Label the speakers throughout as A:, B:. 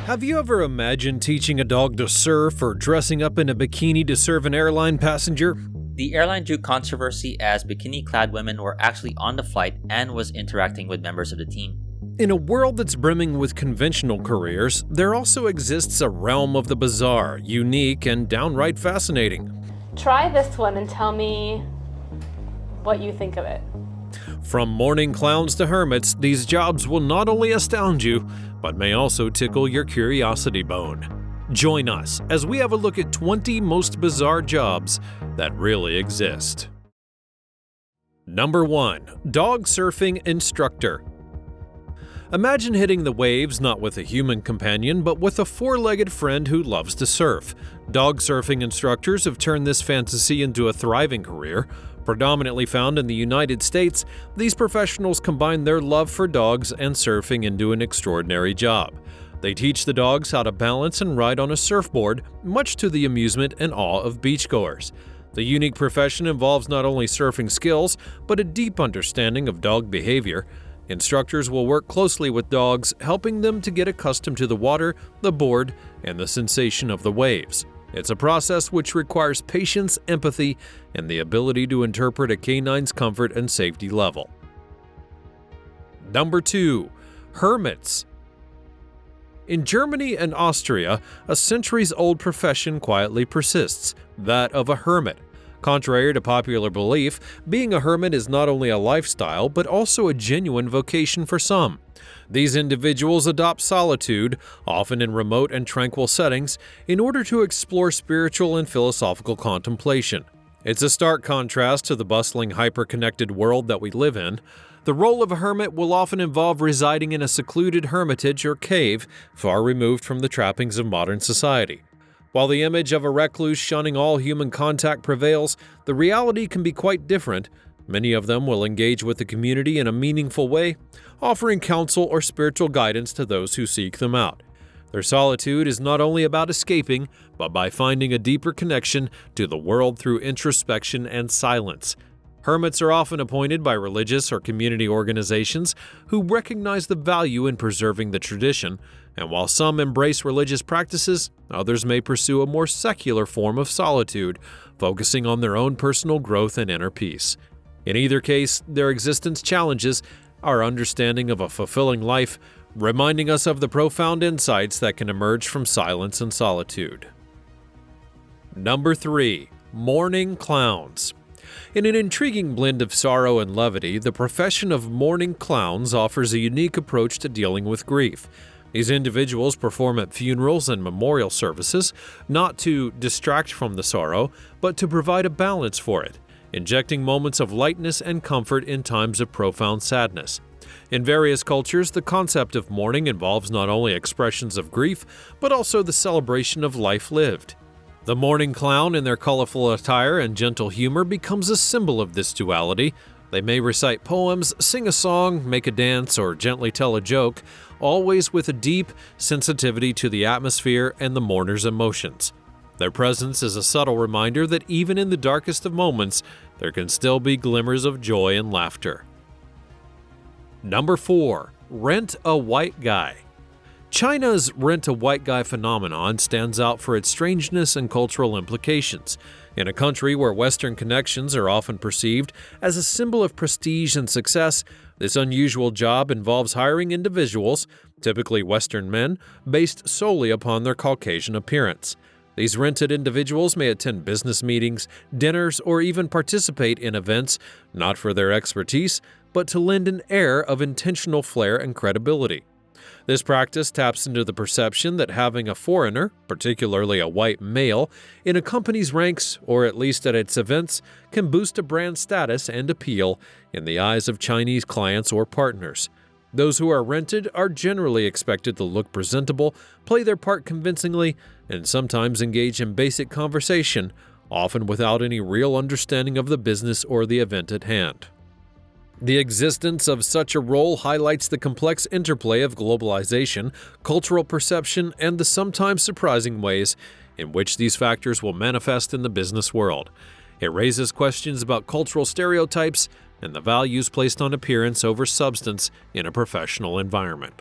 A: Have you ever imagined teaching a dog to surf or dressing up in a bikini to serve an airline passenger?
B: The airline drew controversy as bikini-clad women were actually on the flight and was interacting with members of the team.
A: In a world that's brimming with conventional careers, there also exists a realm of the bizarre, unique, and downright fascinating.
C: Try this one and tell me what you think of it.
A: From morning clowns to hermits, these jobs will not only astound you, but may also tickle your curiosity bone. Join us as we have a look at 20 most bizarre jobs that really exist. Number 1. Dog Surfing Instructor. Imagine hitting the waves not with a human companion, but with a four-legged friend who loves to surf. Dog surfing instructors have turned this fantasy into a thriving career. Predominantly found in the United States, these professionals combine their love for dogs and surfing into an extraordinary job. They teach the dogs how to balance and ride on a surfboard, much to the amusement and awe of beachgoers. The unique profession involves not only surfing skills, but a deep understanding of dog behavior. Instructors will work closely with dogs, helping them to get accustomed to the water, the board, and the sensation of the waves. It's a process which requires patience, empathy, and the ability to interpret a canine's comfort and safety level. Number 2. Hermits. In Germany and Austria, a centuries-old profession quietly persists, that of a hermit. Contrary to popular belief, being a hermit is not only a lifestyle, but also a genuine vocation for some. These individuals adopt solitude, often in remote and tranquil settings, in order to explore spiritual and philosophical contemplation. It's a stark contrast to the bustling, hyper-connected world that we live in. The role of a hermit will often involve residing in a secluded hermitage or cave, far removed from the trappings of modern society. While the image of a recluse shunning all human contact prevails, the reality can be quite different. Many of them will engage with the community in a meaningful way, offering counsel or spiritual guidance to those who seek them out. Their solitude is not only about escaping, but by finding a deeper connection to the world through introspection and silence. Hermits are often appointed by religious or community organizations who recognize the value in preserving the tradition, and while some embrace religious practices, others may pursue a more secular form of solitude, focusing on their own personal growth and inner peace. In either case, their existence challenges our understanding of a fulfilling life, reminding us of the profound insights that can emerge from silence and solitude. Number 3. Mourning Clowns. In an intriguing blend of sorrow and levity, the profession of mourning clowns offers a unique approach to dealing with grief. These individuals perform at funerals and memorial services, not to distract from the sorrow, but to provide a balance for it, injecting moments of lightness and comfort in times of profound sadness. In various cultures, the concept of mourning involves not only expressions of grief, but also the celebration of life lived. The mourning clown, in their colorful attire and gentle humor, becomes a symbol of this duality. They may recite poems, sing a song, make a dance, or gently tell a joke, always with a deep sensitivity to the atmosphere and the mourner's emotions. Their presence is a subtle reminder that even in the darkest of moments, there can still be glimmers of joy and laughter. Number 4. Rent a White Guy. China's rent-a-white guy phenomenon stands out for its strangeness and cultural implications. In a country where Western connections are often perceived as a symbol of prestige and success, this unusual job involves hiring individuals, typically Western men, based solely upon their Caucasian appearance. These rented individuals may attend business meetings, dinners, or even participate in events, not for their expertise, but to lend an air of intentional flair and credibility. This practice taps into the perception that having a foreigner, particularly a white male, in a company's ranks or at least at its events can boost a brand's status and appeal in the eyes of Chinese clients or partners. Those who are rented are generally expected to look presentable, play their part convincingly, and sometimes engage in basic conversation, often without any real understanding of the business or the event at hand. The existence of such a role highlights the complex interplay of globalization, cultural perception, and the sometimes surprising ways in which these factors will manifest in the business world. It raises questions about cultural stereotypes and the values placed on appearance over substance in a professional environment.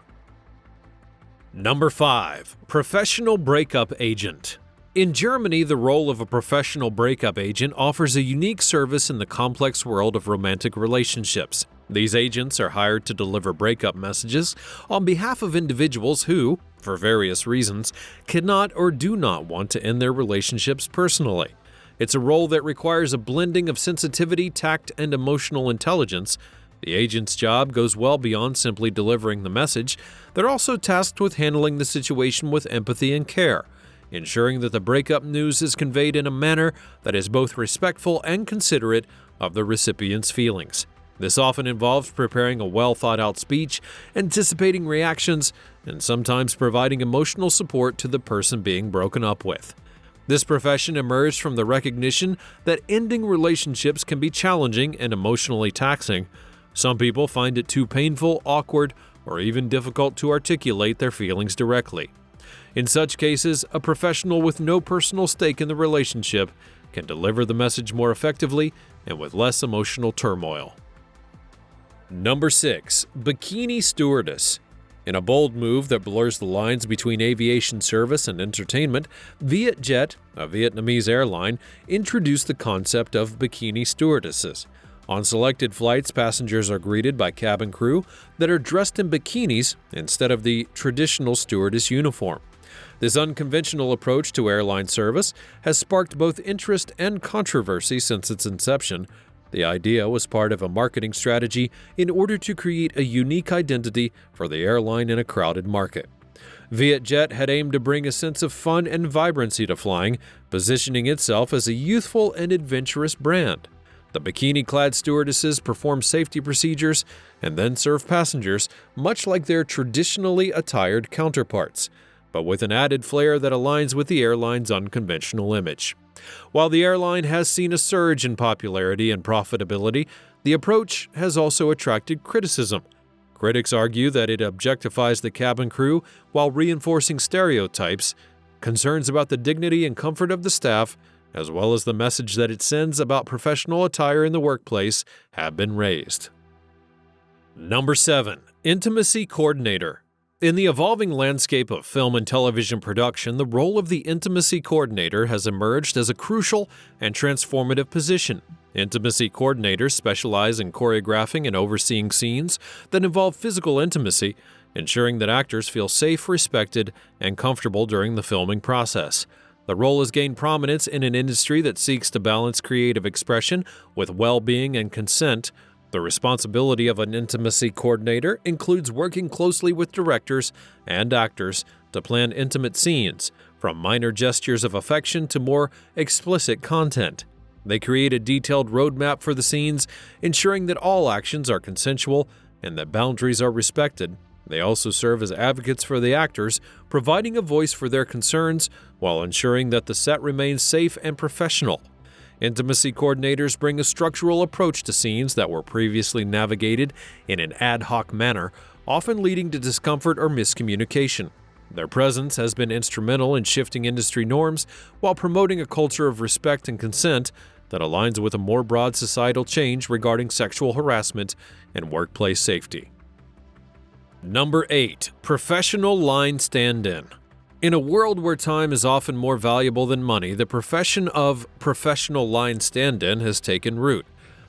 A: Number 5. Professional breakup agent. In Germany, the role of a professional breakup agent offers a unique service in the complex world of romantic relationships. These agents are hired to deliver breakup messages on behalf of individuals who, for various reasons, cannot or do not want to end their relationships personally. It's a role that requires a blending of sensitivity, tact, and emotional intelligence. The agent's job goes well beyond simply delivering the message. They're also tasked with handling the situation with empathy and care, ensuring that the breakup news is conveyed in a manner that is both respectful and considerate of the recipient's feelings. This often involves preparing a well-thought-out speech, anticipating reactions, and sometimes providing emotional support to the person being broken up with. This profession emerged from the recognition that ending relationships can be challenging and emotionally taxing. Some people find it too painful, awkward, or even difficult to articulate their feelings directly. In such cases, a professional with no personal stake in the relationship can deliver the message more effectively and with less emotional turmoil. Number 6. Bikini stewardess. In a bold move that blurs the lines between aviation service and entertainment, Vietjet, a Vietnamese airline, introduced the concept of bikini stewardesses. On selected flights, passengers are greeted by cabin crew that are dressed in bikinis instead of the traditional stewardess uniform. This unconventional approach to airline service has sparked both interest and controversy since its inception. The idea was part of a marketing strategy in order to create a unique identity for the airline in a crowded market. Vietjet had aimed to bring a sense of fun and vibrancy to flying, positioning itself as a youthful and adventurous brand. The bikini-clad stewardesses perform safety procedures and then serve passengers, much like their traditionally attired counterparts, but with an added flair that aligns with the airline's unconventional image. While the airline has seen a surge in popularity and profitability, the approach has also attracted criticism. Critics argue that it objectifies the cabin crew while reinforcing stereotypes. Concerns about the dignity and comfort of the staff, as well as the message that it sends about professional attire in the workplace, have been raised. Number 7. Intimacy coordinator. In the evolving landscape of film and television production, the role of the intimacy coordinator has emerged as a crucial and transformative position. Intimacy coordinators specialize in choreographing and overseeing scenes that involve physical intimacy, ensuring that actors feel safe, respected, and comfortable during the filming process. The role has gained prominence in an industry that seeks to balance creative expression with well-being and consent. The responsibility of an intimacy coordinator includes working closely with directors and actors to plan intimate scenes, from minor gestures of affection to more explicit content. They create a detailed roadmap for the scenes, ensuring that all actions are consensual and that boundaries are respected. They also serve as advocates for the actors, providing a voice for their concerns while ensuring that the set remains safe and professional. Intimacy coordinators bring a structural approach to scenes that were previously navigated in an ad hoc manner, often leading to discomfort or miscommunication. Their presence has been instrumental in shifting industry norms while promoting a culture of respect and consent that aligns with a more broad societal change regarding sexual harassment and workplace safety. Number 8. Professional line stand-in. In a world where time is often more valuable than money, the profession of professional line stand-in has taken root.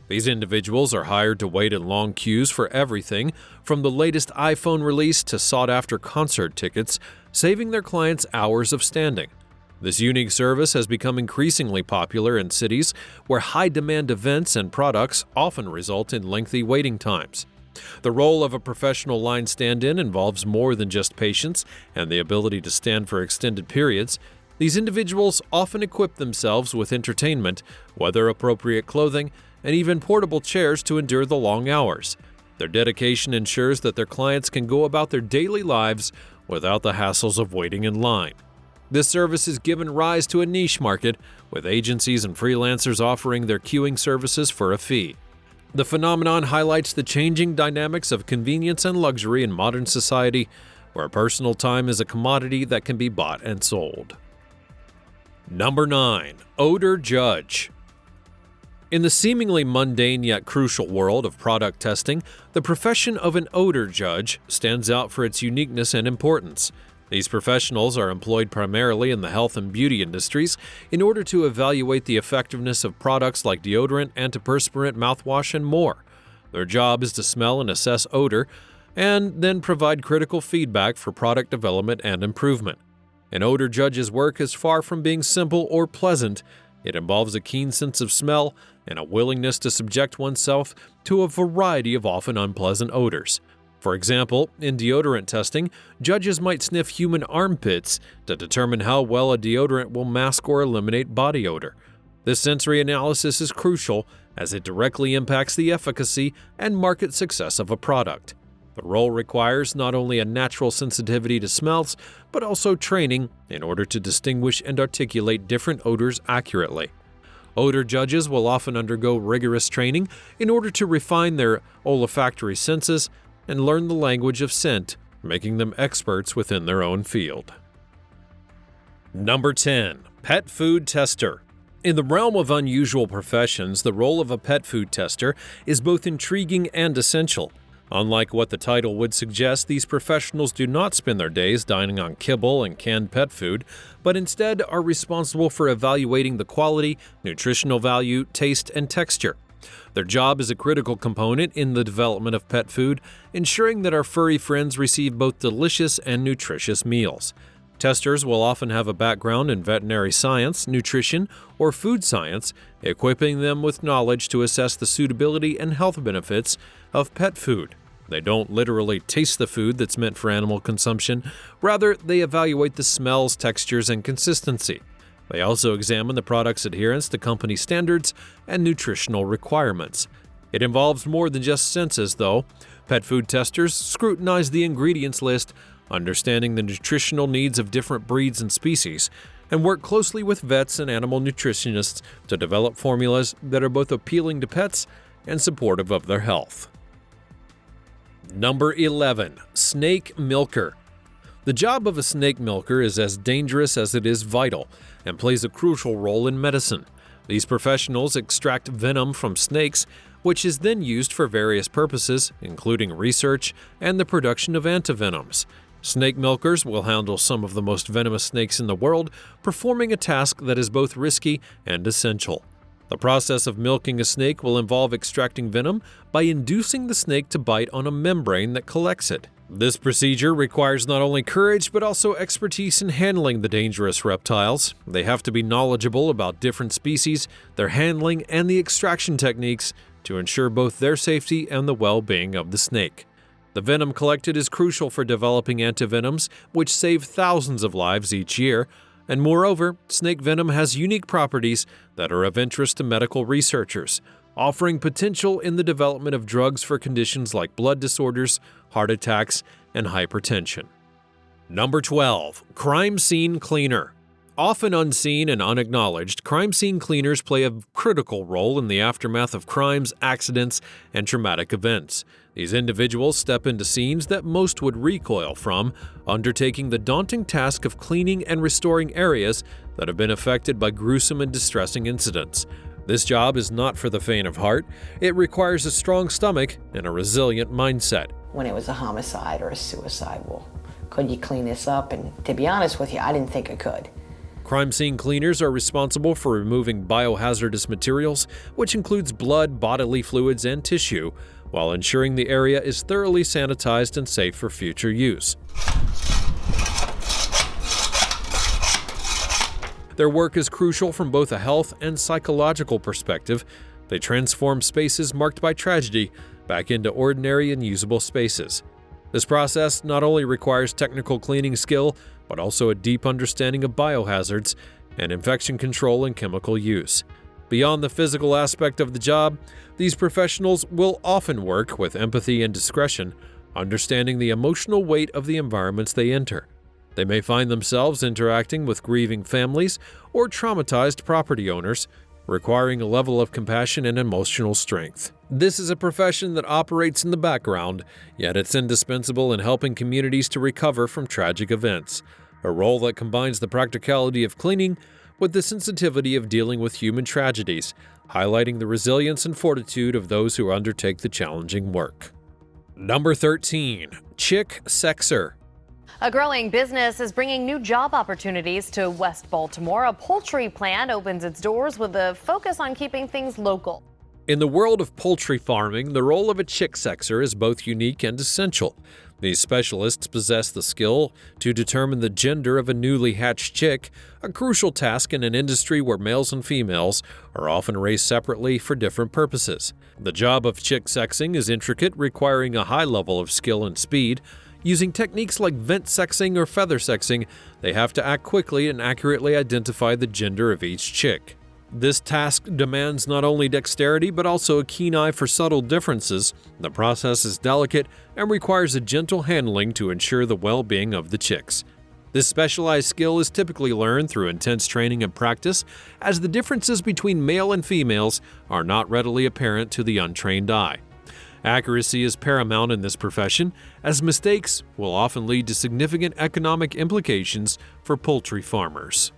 A: These individuals are hired to wait in long queues for everything from the latest iPhone release to sought-after concert tickets, saving their clients hours of standing. This unique service has become increasingly popular in cities where high-demand events and products often result in lengthy waiting times. The role of a professional line stand-in involves more than just patience and the ability to stand for extended periods. These individuals often equip themselves with entertainment, weather-appropriate clothing, and even portable chairs to endure the long hours. Their dedication ensures that their clients can go about their daily lives without the hassles of waiting in line. This service has given rise to a niche market, with agencies and freelancers offering their queuing services for a fee. The phenomenon highlights the changing dynamics of convenience and luxury in modern society, where personal time is a commodity that can be bought and sold. Number 9. Odor Judge. In the seemingly mundane yet crucial world of product testing, the profession of an odor judge stands out for its uniqueness and importance. These professionals are employed primarily in the health and beauty industries in order to evaluate the effectiveness of products like deodorant, antiperspirant, mouthwash, and more. Their job is to smell and assess odor, and then provide critical feedback for product development and improvement. An odor judge's work is far from being simple or pleasant. It involves a keen sense of smell and a willingness to subject oneself to a variety of often unpleasant odors. For example, in deodorant testing, judges might sniff human armpits to determine how well a deodorant will mask or eliminate body odor. This sensory analysis is crucial as it directly impacts the efficacy and market success of a product. The role requires not only a natural sensitivity to smells, but also training in order to distinguish and articulate different odors accurately. Odor judges will often undergo rigorous training in order to refine their olfactory senses and learn the language of scent, making them experts within their own field. Number 10. Pet Food Tester. In the realm of unusual professions, the role of a pet food tester is both intriguing and essential. Unlike what the title would suggest, these professionals do not spend their days dining on kibble and canned pet food, but instead are responsible for evaluating the quality, nutritional value, taste, and texture. Their job is a critical component in the development of pet food, ensuring that our furry friends receive both delicious and nutritious meals. Testers will often have a background in veterinary science, nutrition, or food science, equipping them with knowledge to assess the suitability and health benefits of pet food. They don't literally taste the food that's meant for animal consumption, rather, they evaluate the smells, textures, and consistency. They also examine the product's adherence to company standards and nutritional requirements. It involves more than just senses, though. Pet food testers scrutinize the ingredients list, understanding the nutritional needs of different breeds and species, and work closely with vets and animal nutritionists to develop formulas that are both appealing to pets and supportive of their health. Number 11. Snake Milker. The job of a snake milker is as dangerous as it is vital and plays a crucial role in medicine. These professionals extract venom from snakes, which is then used for various purposes, including research and the production of antivenoms. Snake milkers will handle some of the most venomous snakes in the world, performing a task that is both risky and essential. The process of milking a snake will involve extracting venom by inducing the snake to bite on a membrane that collects it. This procedure requires not only courage but also expertise in handling the dangerous reptiles. They have to be knowledgeable about different species, their handling, and the extraction techniques to ensure both their safety and the well-being of the snake. The venom collected is crucial for developing antivenoms, which save thousands of lives each year. And moreover, snake venom has unique properties that are of interest to medical researchers, offering potential in the development of drugs for conditions like blood disorders, heart attacks, and hypertension. Number 12. Crime Scene Cleaner. Often unseen and unacknowledged, crime scene cleaners play a critical role in the aftermath of crimes, accidents, and traumatic events. These individuals step into scenes that most would recoil from, undertaking the daunting task of cleaning and restoring areas that have been affected by gruesome and distressing incidents. This job is not for the faint of heart. It requires a strong stomach and a resilient mindset.
D: When it was a homicide or a suicide, well, could you clean this up? And to be honest with you, I didn't think I could.
A: Crime scene cleaners are responsible for removing biohazardous materials, which includes blood, bodily fluids, and tissue, while ensuring the area is thoroughly sanitized and safe for future use. Their work is crucial from both a health and psychological perspective. They transform spaces marked by tragedy back into ordinary and usable spaces. This process not only requires technical cleaning skill, but also a deep understanding of biohazards and infection control and chemical use. Beyond the physical aspect of the job, these professionals will often work with empathy and discretion, understanding the emotional weight of the environments they enter. They may find themselves interacting with grieving families or traumatized property owners, requiring a level of compassion and emotional strength. This is a profession that operates in the background, yet it's indispensable in helping communities to recover from tragic events. A role that combines the practicality of cleaning with the sensitivity of dealing with human tragedies, highlighting the resilience and fortitude of those who undertake the challenging work. Number 13. Chick Sexer.
E: A growing business is bringing new job opportunities to West Baltimore. A poultry plant opens its doors with a focus on keeping things local.
A: In the world of poultry farming, the role of a chick sexer is both unique and essential. These specialists possess the skill to determine the gender of a newly hatched chick, a crucial task in an industry where males and females are often raised separately for different purposes. The job of chick sexing is intricate, requiring a high level of skill and speed. Using techniques like vent sexing or feather sexing, they have to act quickly and accurately identify the gender of each chick. This task demands not only dexterity but also a keen eye for subtle differences. The process is delicate and requires a gentle handling to ensure the well-being of the chicks. This specialized skill is typically learned through intense training and practice, as the differences between male and females are not readily apparent to the untrained eye. Accuracy is paramount in this profession, as mistakes will often lead to significant economic implications for poultry farmers.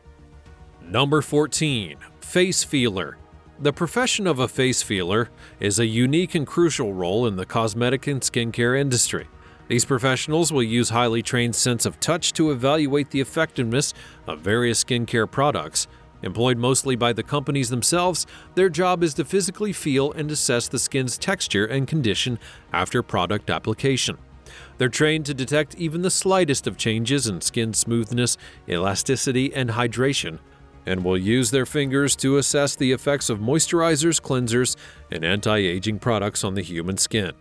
A: Number 14. Face Feeler. The profession of a face feeler is a unique and crucial role in the cosmetic and skincare industry. These professionals will use highly trained sense of touch to evaluate the effectiveness of various skincare products. Employed mostly by the companies themselves, their job is to physically feel and assess the skin's texture and condition after product application. They're trained to detect even the slightest of changes in skin smoothness, elasticity, and hydration, and will use their fingers to assess the effects of moisturizers, cleansers, and anti-aging products on the human skin.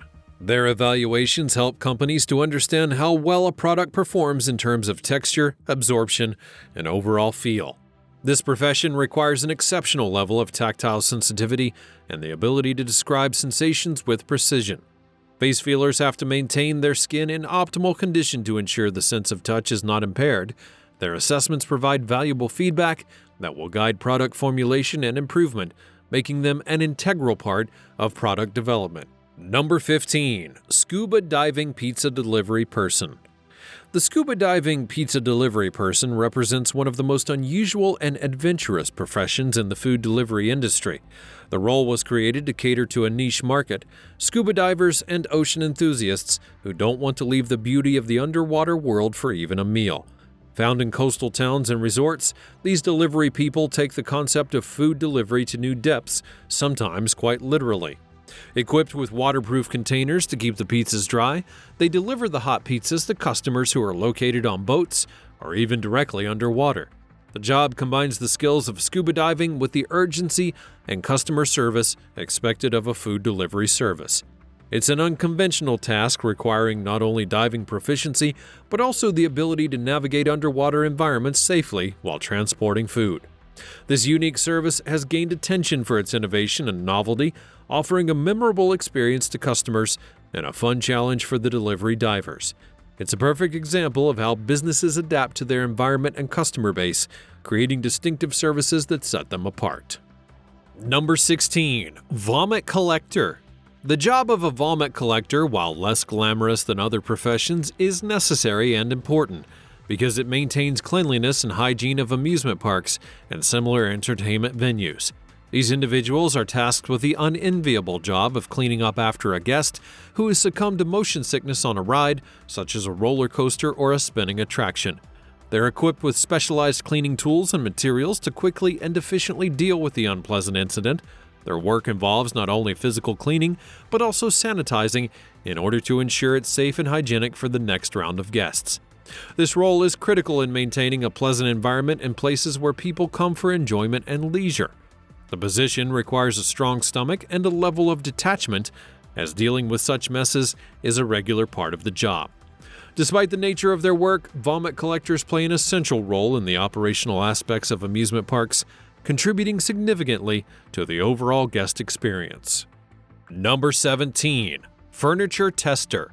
A: Their evaluations help companies to understand how well a product performs in terms of texture, absorption, and overall feel. This profession requires an exceptional level of tactile sensitivity and the ability to describe sensations with precision. Face feelers have to maintain their skin in optimal condition to ensure the sense of touch is not impaired. Their assessments provide valuable feedback that will guide product formulation and improvement, making them an integral part of product development. Number 15. Scuba Diving Pizza Delivery Person. The scuba diving pizza delivery person represents one of the most unusual and adventurous professions in the food delivery industry. The role was created to cater to a niche market, scuba divers and ocean enthusiasts who don't want to leave the beauty of the underwater world for even a meal. Found in coastal towns and resorts, these delivery people take the concept of food delivery to new depths, sometimes quite literally. Equipped with waterproof containers to keep the pizzas dry, they deliver the hot pizzas to customers who are located on boats or even directly underwater. The job combines the skills of scuba diving with the urgency and customer service expected of a food delivery service. It's an unconventional task requiring not only diving proficiency, but also the ability to navigate underwater environments safely while transporting food. This unique service has gained attention for its innovation and novelty, offering a memorable experience to customers and a fun challenge for the delivery divers. It's a perfect example of how businesses adapt to their environment and customer base, creating distinctive services that set them apart. Number 16. Vomit Collector. The job of a vomit collector, while less glamorous than other professions, is necessary and important because it maintains cleanliness and hygiene of amusement parks and similar entertainment venues. These individuals are tasked with the unenviable job of cleaning up after a guest who has succumbed to motion sickness on a ride, such as a roller coaster or a spinning attraction. They're equipped with specialized cleaning tools and materials to quickly and efficiently deal with the unpleasant incident. Their work involves not only physical cleaning, but also sanitizing in order to ensure it's safe and hygienic for the next round of guests. This role is critical in maintaining a pleasant environment in places where people come for enjoyment and leisure. The position requires a strong stomach and a level of detachment, as dealing with such messes is a regular part of the job. Despite the nature of their work, vomit collectors play an essential role in the operational aspects of amusement parks, contributing significantly to the overall guest experience. Number 17. Furniture Tester.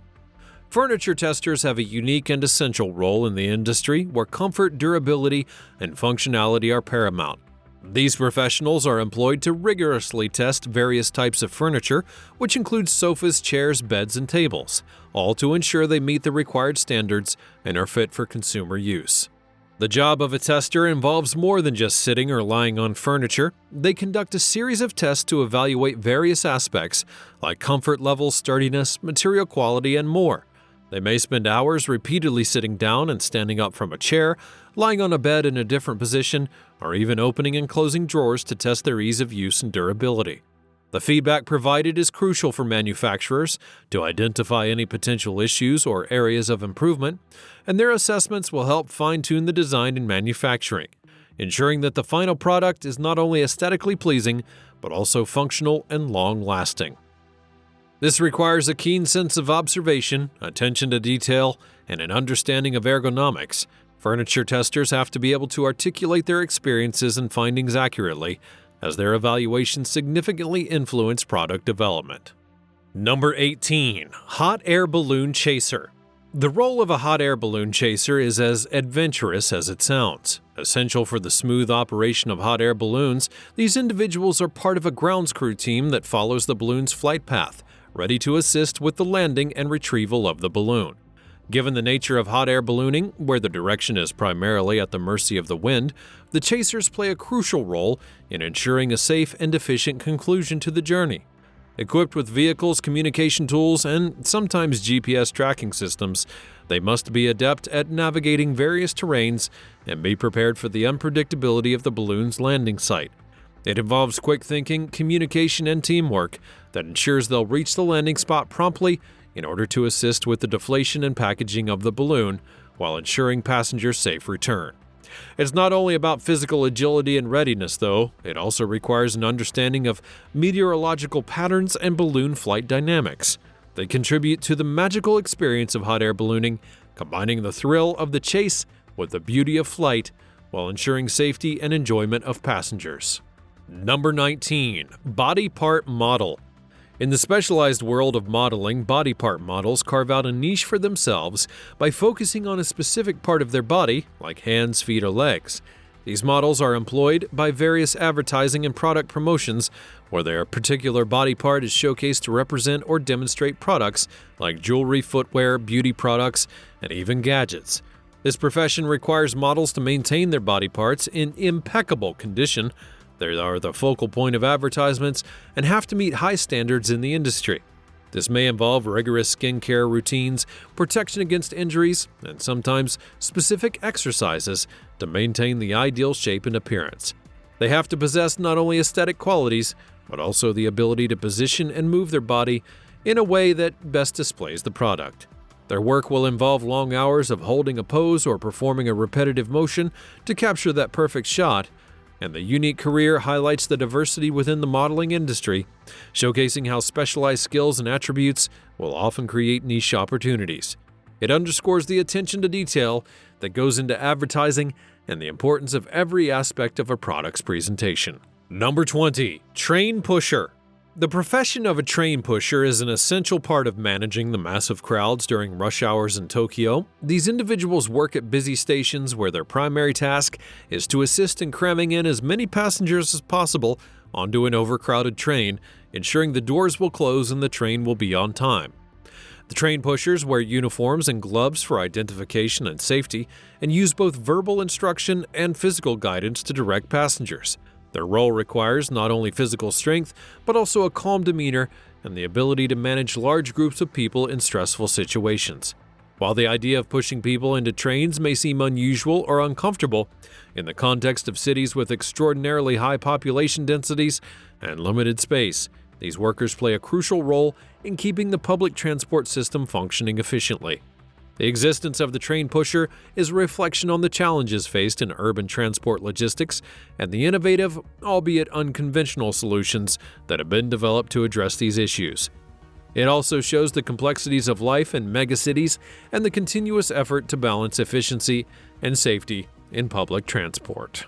A: Furniture testers have a unique and essential role in the industry where comfort, durability, and functionality are paramount. These professionals are employed to rigorously test various types of furniture, which includes sofas, chairs, beds, and tables, all to ensure they meet the required standards and are fit for consumer use. The job of a tester involves more than just sitting or lying on furniture. They conduct a series of tests to evaluate various aspects like comfort level, sturdiness, material quality, and more. They may spend hours repeatedly sitting down and standing up from a chair, lying on a bed in a different position, or even opening and closing drawers to test their ease of use and durability. The feedback provided is crucial for manufacturers to identify any potential issues or areas of improvement, and their assessments will help fine-tune the design and manufacturing, ensuring that the final product is not only aesthetically pleasing, but also functional and long-lasting. This requires a keen sense of observation, attention to detail, and an understanding of ergonomics. Furniture testers have to be able to articulate their experiences and findings accurately, as their evaluations significantly influence product development. Number 18. Hot Air Balloon Chaser. The role of a hot air balloon chaser is as adventurous as it sounds. Essential for the smooth operation of hot air balloons, these individuals are part of a grounds crew team that follows the balloon's flight path, ready to assist with the landing and retrieval of the balloon. Given the nature of hot air ballooning, where the direction is primarily at the mercy of the wind, the chasers play a crucial role in ensuring a safe and efficient conclusion to the journey. Equipped with vehicles, communication tools, and sometimes GPS tracking systems, they must be adept at navigating various terrains and be prepared for the unpredictability of the balloon's landing site. It involves quick thinking, communication, and teamwork that ensures they'll reach the landing spot promptly in order to assist with the deflation and packaging of the balloon while ensuring passengers' safe return. It's not only about physical agility and readiness, though. It also requires an understanding of meteorological patterns and balloon flight dynamics. They contribute to the magical experience of hot air ballooning, combining the thrill of the chase with the beauty of flight while ensuring safety and enjoyment of passengers. Number 19. Body Part Model. In the specialized world of modeling, body part models carve out a niche for themselves by focusing on a specific part of their body, like hands, feet, or legs. These models are employed by various advertising and product promotions, where their particular body part is showcased to represent or demonstrate products like jewelry, footwear, beauty products, and even gadgets. This profession requires models to maintain their body parts in impeccable condition. They are the focal point of advertisements and have to meet high standards in the industry. This may involve rigorous skincare routines, protection against injuries, and sometimes specific exercises to maintain the ideal shape and appearance. They have to possess not only aesthetic qualities, but also the ability to position and move their body in a way that best displays the product. Their work will involve long hours of holding a pose or performing a repetitive motion to capture that perfect shot, and the unique career highlights the diversity within the modeling industry, showcasing how specialized skills and attributes will often create niche opportunities. It underscores the attention to detail that goes into advertising and the importance of every aspect of a product's presentation. Number 20. Train Pusher. The profession of a train pusher is an essential part of managing the massive crowds during rush hours in Tokyo. These individuals work at busy stations where their primary task is to assist in cramming in as many passengers as possible onto an overcrowded train, ensuring the doors will close and the train will be on time. The train pushers wear uniforms and gloves for identification and safety and use both verbal instruction and physical guidance to direct passengers. Their role requires not only physical strength, but also a calm demeanor and the ability to manage large groups of people in stressful situations. While the idea of pushing people into trains may seem unusual or uncomfortable, in the context of cities with extraordinarily high population densities and limited space, these workers play a crucial role in keeping the public transport system functioning efficiently. The existence of the train pusher is a reflection on the challenges faced in urban transport logistics and the innovative, albeit unconventional solutions that have been developed to address these issues. It also shows the complexities of life in megacities and the continuous effort to balance efficiency and safety in public transport.